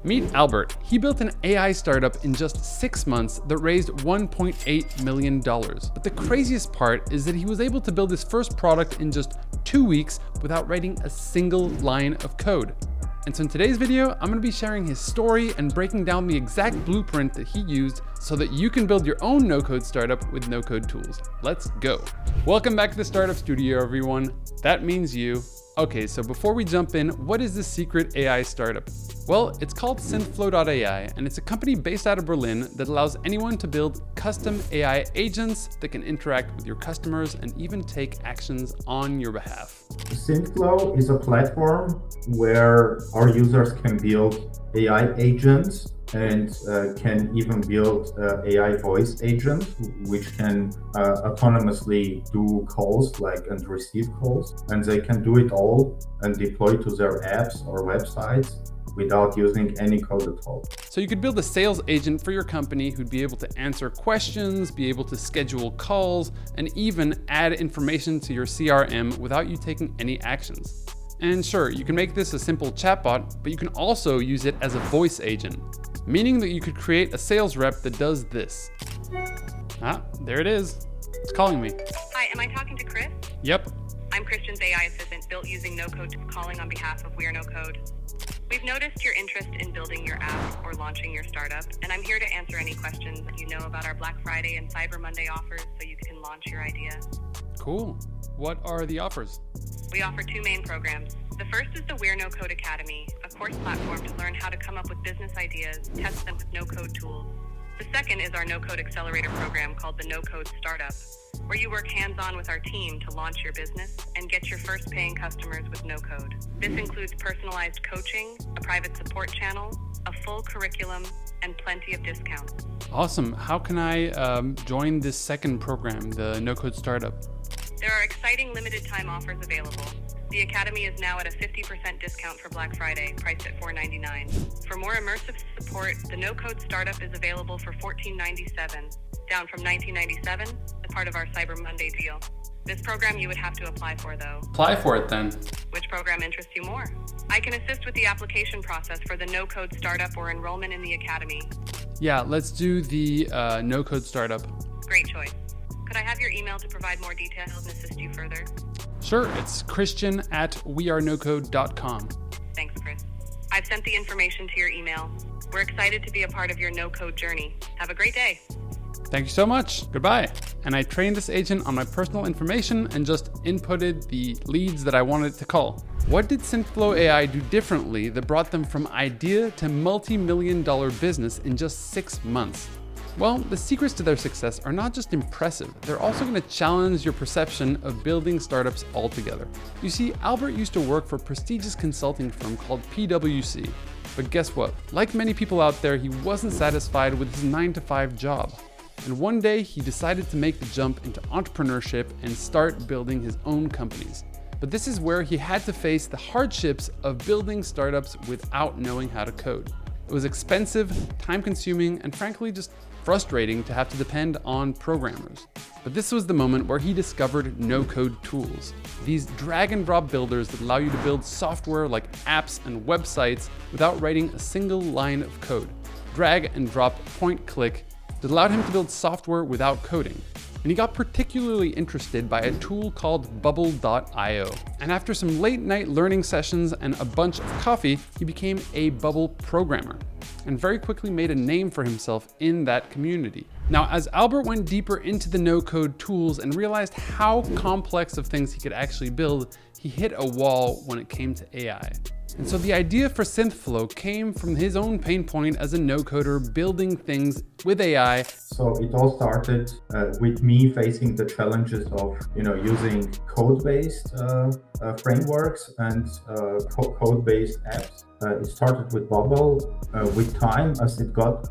Meet Albert. He built an AI startup in just 6 months that raised $1.8 million. But the craziest part is that he was able to build his first product in just 2 weeks without writing a single line of code. And so in today's video, I'm going to be sharing his story and breaking down the exact blueprint that he used so that you can build your own no-code startup with no-code tools. Let's go. Welcome back to the Startup Studio, everyone. That means you. Okay, so before we jump in, what is this secret AI startup? Well, it's called Synfflow.ai, and it's a company based out of Berlin that allows anyone to build custom AI agents that can interact with your customers and even take actions on your behalf. Synfflow is a platform where our users can build AI agents and can even build AI voice agents, which can autonomously do calls and receive calls. And they can do it all and deploy to their apps or websites without using any code at all. So you could build a sales agent for your company who'd be able to answer questions, be able to schedule calls, and even add information to your CRM without you taking any actions. And sure, you can make this a simple chatbot, but you can also use it as a voice agent, meaning that you could create a sales rep that does this. Ah, there it is. It's calling me. Hi, am I talking to Chris? Yep. I'm Christian's AI assistant built using no-code, calling on behalf of WeAreNoCode. We've noticed your interest in building your app or launching your startup, and I'm here to answer any questions you know about our Black Friday and Cyber Monday offers so you can launch your idea. Cool. What are the offers? We offer 2 main programs. The first is the WeAreNoCode Academy, a course platform to learn how to come up with business ideas, test them with no-code tools. The second is our no-code accelerator program called the No-Code Startup, where you work hands-on with our team to launch your business and get your first paying customers with no code. This includes personalized coaching, a private support channel, a full curriculum, and plenty of discounts. Awesome. How can I join this second program, the no-code startup? There are exciting limited time offers available. The Academy is now at a 50% discount for Black Friday, priced at $4.99. For more immersive support, the no-code startup is available for $14.97, down from $19.97 as part of our Cyber Monday deal. This program you would have to apply for, though. Apply for it then. Which program interests you more? I can assist with the application process for the no-code startup or enrollment in the Academy. Yeah, let's do the no-code startup. Great choice. Could I have your email to provide more details and assist you further? Sure, it's Christian@WeAreNoCode.com. Thanks, Chris. I've sent the information to your email. We're excited to be a part of your no-code journey. Have a great day. Thank you so much. Goodbye. And I trained this agent on my personal information and just inputted the leads that I wanted to call. What did Synfflow AI do differently that brought them from idea to multi-million-dollar business in just 6 months? Well, the secrets to their success are not just impressive, they're also going to challenge your perception of building startups altogether. You see, Albert used to work for a prestigious consulting firm called PwC. But guess what? Like many people out there, he wasn't satisfied with his 9-to-5 job. And one day he decided to make the jump into entrepreneurship and start building his own companies. But this is where he had to face the hardships of building startups without knowing how to code. It was expensive, time-consuming, and frankly just frustrating to have to depend on programmers. But this was the moment where he discovered no-code tools. These drag-and-drop builders that allow you to build software like apps and websites without writing a single line of code. Drag-and-drop point-click that allowed him to build software without coding. And he got particularly interested by a tool called Bubble.io. And after some late night learning sessions and a bunch of coffee, he became a Bubble programmer and very quickly made a name for himself in that community. Now, as Albert went deeper into the no-code tools and realized how complex of things he could actually build, he hit a wall when it came to AI. And so the idea for Synfflow came from his own pain point as a no-coder building things with AI. So it all started with me facing the challenges of using code-based frameworks and code-based apps. It started with Bubble. With time, as it got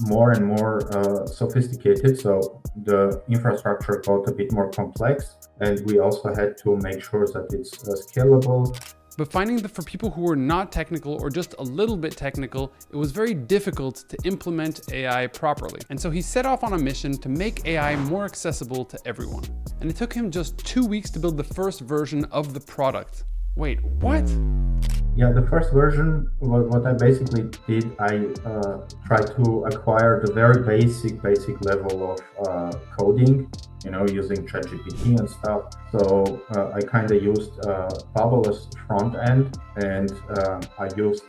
more and more sophisticated, so the infrastructure got a bit more complex, and we also had to make sure that it's scalable. But finding that for people who were not technical or just a little bit technical, it was very difficult to implement AI properly. And so he set off on a mission to make AI more accessible to everyone. And it took him just 2 weeks to build the first version of the product. Wait, what? Yeah, the first version, what I basically did, I tried to acquire the very basic level of coding, using ChatGPT and stuff. So I kind of used Bubble as front end, and I used,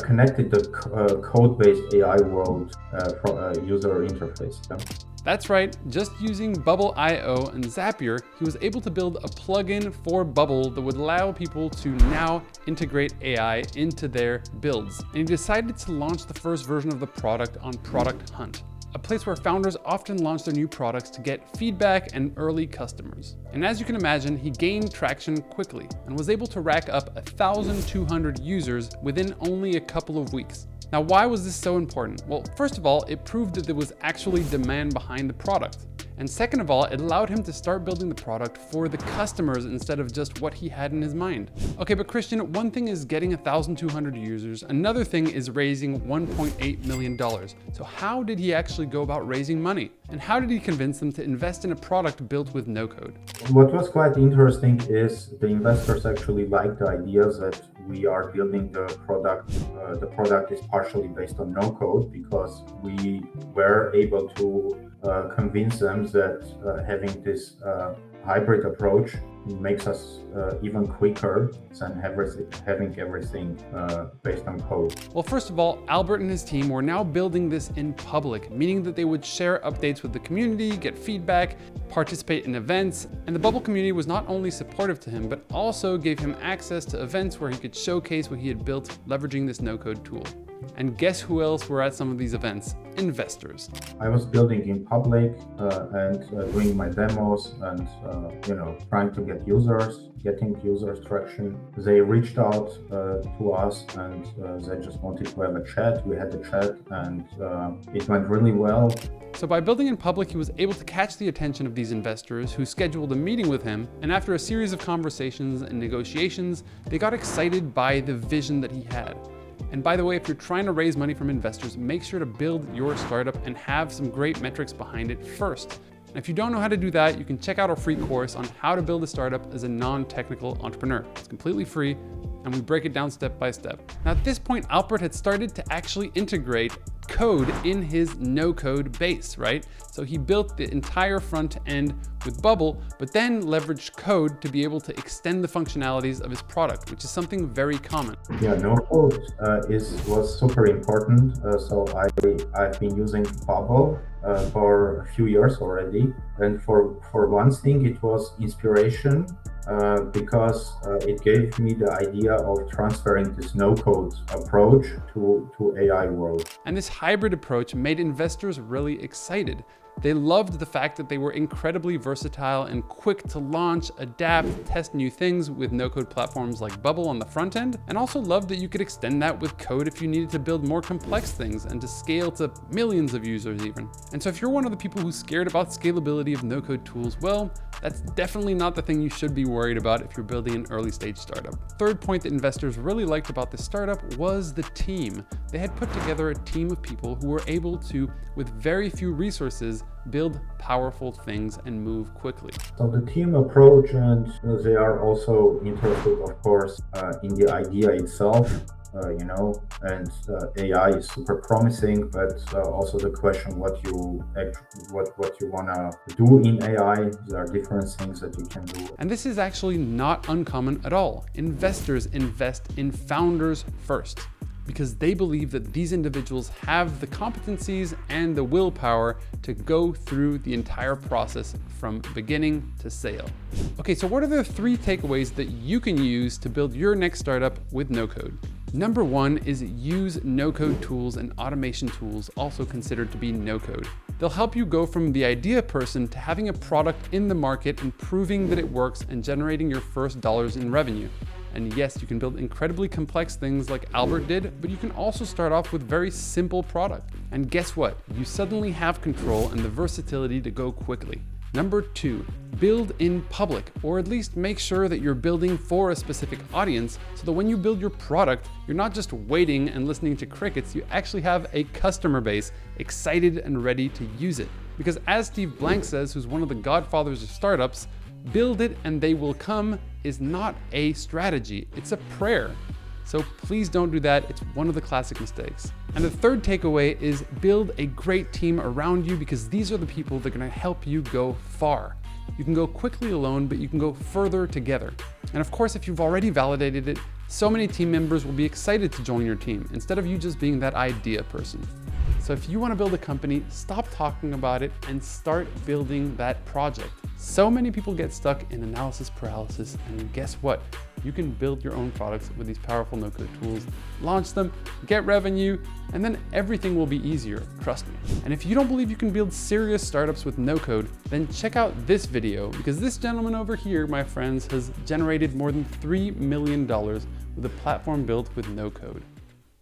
connected the code-based AI world from a user interface. Yeah. That's right, just using Bubble.io and Zapier, he was able to build a plugin for Bubble that would allow people to now integrate AI into their builds. And he decided to launch the first version of the product on Product Hunt, a place where founders often launch their new products to get feedback and early customers. And as you can imagine, he gained traction quickly and was able to rack up 1,200 users within only a couple of weeks. Now, why was this so important? Well, first of all, it proved that there was actually demand behind the product. And second of all, it allowed him to start building the product for the customers instead of just what he had in his mind. Okay, but Christian, one thing is getting 1,200 users. Another thing is raising $1.8 million. So how did he actually go about raising money? And how did he convince them to invest in a product built with no code? What was quite interesting is the investors actually liked the ideas that we are building the product. The product is partially based on no code because we were able to convince them that having this hybrid approach makes us even quicker than having everything based on code. Well, first of all, Albert and his team were now building this in public, meaning that they would share updates with the community, get feedback, participate in events, and the Bubble community was not only supportive to him, but also gave him access to events where he could showcase what he had built leveraging this no-code tool. And guess who else were at some of these events? Investors. I was building in public and doing my demos and trying to get getting users traction. They reached out to us and they just wanted to have a chat. We had a chat and it went really well. So by building in public, he was able to catch the attention of these investors who scheduled a meeting with him. And after a series of conversations and negotiations, they got excited by the vision that he had. And by the way, if you're trying to raise money from investors, make sure to build your startup and have some great metrics behind it first. And if you don't know how to do that, you can check out our free course on how to build a startup as a non-technical entrepreneur. It's completely free, and we break it down step by step. Now at this point, Albert had started to actually integrate code in his no-code base, right? So he built the entire front end with Bubble, but then leveraged code to be able to extend the functionalities of his product, which is something very common. Yeah, no code was super important. So I've been using Bubble for a few years already, and for one thing, it was inspiration. Because it gave me the idea of transferring this no-code approach to AI world. And this hybrid approach made investors really excited. They loved the fact that they were incredibly versatile and quick to launch, adapt, test new things with no-code platforms like Bubble on the front end, and also loved that you could extend that with code if you needed to build more complex things and to scale to millions of users even. And so if you're one of the people who's scared about scalability of no-code tools, well, that's definitely not the thing you should be worried about if you're building an early stage startup. Third point that investors really liked about this startup was the team. They had put together a team of people who were able to, with very few resources, build powerful things and move quickly. So the team approach, and they are also interested, of course, in the idea itself. And AI is super promising, but also the question what you wanna do in AI. There are different things that you can do. And this is actually not uncommon at all. Investors invest in founders first, because they believe that these individuals have the competencies and the willpower to go through the entire process from beginning to sale. Okay, so what are the 3 takeaways that you can use to build your next startup with no code? Number 1 is use no-code tools and automation tools, also considered to be no-code. They'll help you go from the idea person to having a product in the market and proving that it works and generating your first dollars in revenue. And yes, you can build incredibly complex things like Albert did, but you can also start off with very simple product. And guess what? You suddenly have control and the versatility to go quickly. Number 2, build in public, or at least make sure that you're building for a specific audience so that when you build your product, you're not just waiting and listening to crickets, you actually have a customer base excited and ready to use it. Because as Steve Blank says, who's one of the godfathers of startups, build it and they will come is not a strategy, it's a prayer. So please don't do that. It's one of the classic mistakes. And the third takeaway is build a great team around you, because these are the people that are gonna help you go far. You can go quickly alone, but you can go further together. And of course, if you've already validated it, so many team members will be excited to join your team instead of you just being that idea person. So if you want to build a company, stop talking about it and start building that project. So many people get stuck in analysis paralysis, and guess what? You can build your own products with these powerful no-code tools, launch them, get revenue, and then everything will be easier, trust me. And if you don't believe you can build serious startups with no-code, then check out this video, because this gentleman over here, my friends, has generated more than $3 million with a platform built with no-code.